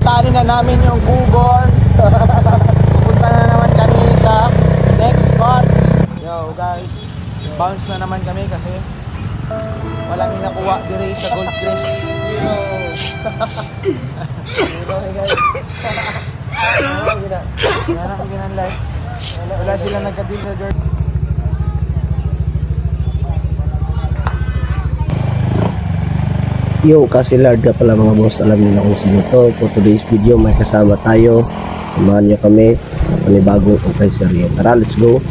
Sali na namin yung Bubon. Pupunta na naman kami sa next spot. Yo guys, bounce na naman kami kasi walang nakuha dire sa Gold Crest. Zero. Zero guys. Wala na ginan live. Wala sila nagka-deal sa Jordan. Yo, kasi Lard ka pala mga boss, alam niyo na kung sino to. For today's video may kasama tayo. Samahan niyo kami sa panibagong compressor. Tara, let's go.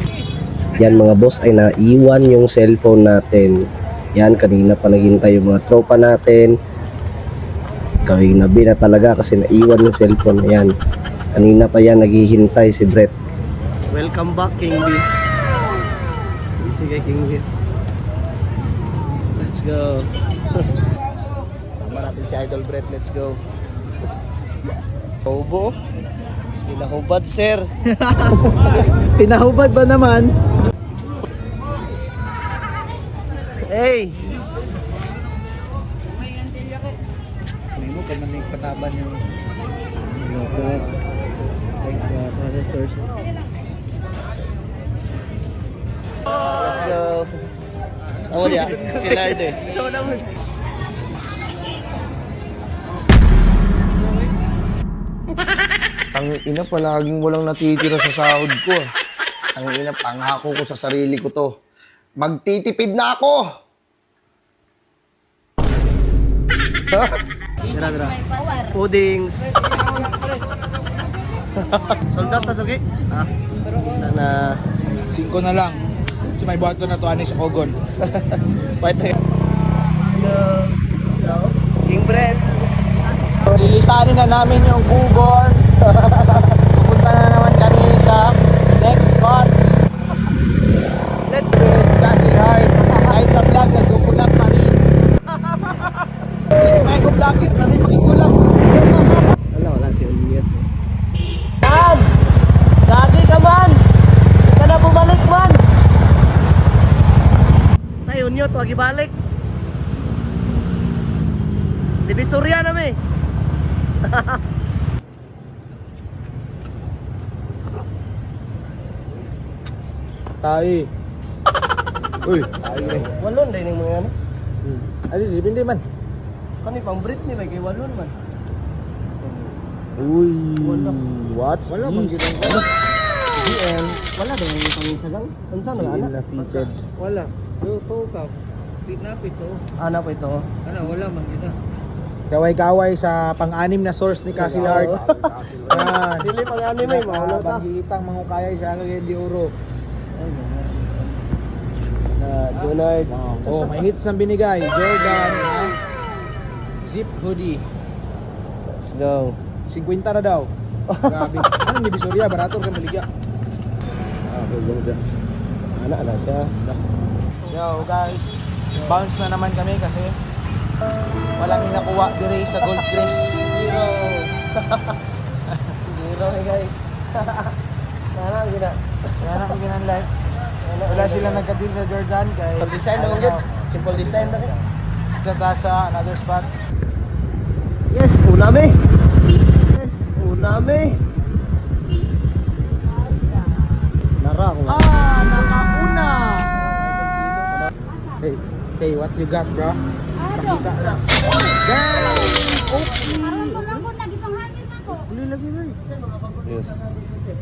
Yan mga boss ay naiwan yung cellphone natin. Yan, kanina pa naghintay yung mga tropa natin. Kawinabi na talaga kasi naiwan yung cellphone. Yan, kanina pa yan naghihintay si Brett. Welcome back King B. Sige King B. Let's go. Natin si Idol Brett, let's go. Obo. Pinahubad sir. Pinahubad ba naman? Hey. May mo pa man pataban yung Processors. Let's go. Oh yeah, si Lard eh. So naman. Ang ina, palaging walang natitira sa sahod ko. Ang ina, pangako ko sa sarili ko to. Magtitipid na ako! Gra. Puddings. Sold out na sugi. Ah. Na 5 na lang. So may buhato na to, ani sa Kogon. Pwede. Hello. King Brett. Lilisanin na namin yung Bubon. Pupunta na naman kami sa next spot. Let's get Castle Hard. Kahit sa vlog, nagkukulap pa rin. May vlogin pa rin makikulap. Wala si Unyet. Man! Gagi ka man! Huwag ka na bumalik man! Tayo Unyet, wag ibalik. Divisoria na me. Tayo. Uy, tayo eh. Walon din yung mga ano. Ay, dipindi man. Kani pang Brit ni kay walon man. Uy, Wala. what's Wala man this? gid ang GM. Wala din yung pangsagang. Unsa man ana? na fitted. Wala. To ka. Pit na pito. Ana po ito. Ano, wala man gina. Kaway-kaway sa pang-anim na source ni Castle Hard. Yan. Dili pang anime maulo ta. Banggiitang mangukayay sa kagay di oro. Na Junard. Oh, may hits ng binigay. Jordan, ha? Zip hoodie. Let's go. 50 na daw. Grabe. Anong Divisoria? Barato ka maligya. Ana na siya. Yo guys, bounce na naman kami kasi walang nakuha dire sa Gold Crest. Zero. Zero guys. Nana gina. Kaya na ginan live. Wala sila nagka-deal sa Jordan kay Design lang yun. Simple design lang eh. sa another spot. Yes, unami. Yes, unami. Nara ko. Nakauna! Hey, hey, what you got, bro? Pakita na. Gang! Okay! Uli lagi, boy. Yes. Okay.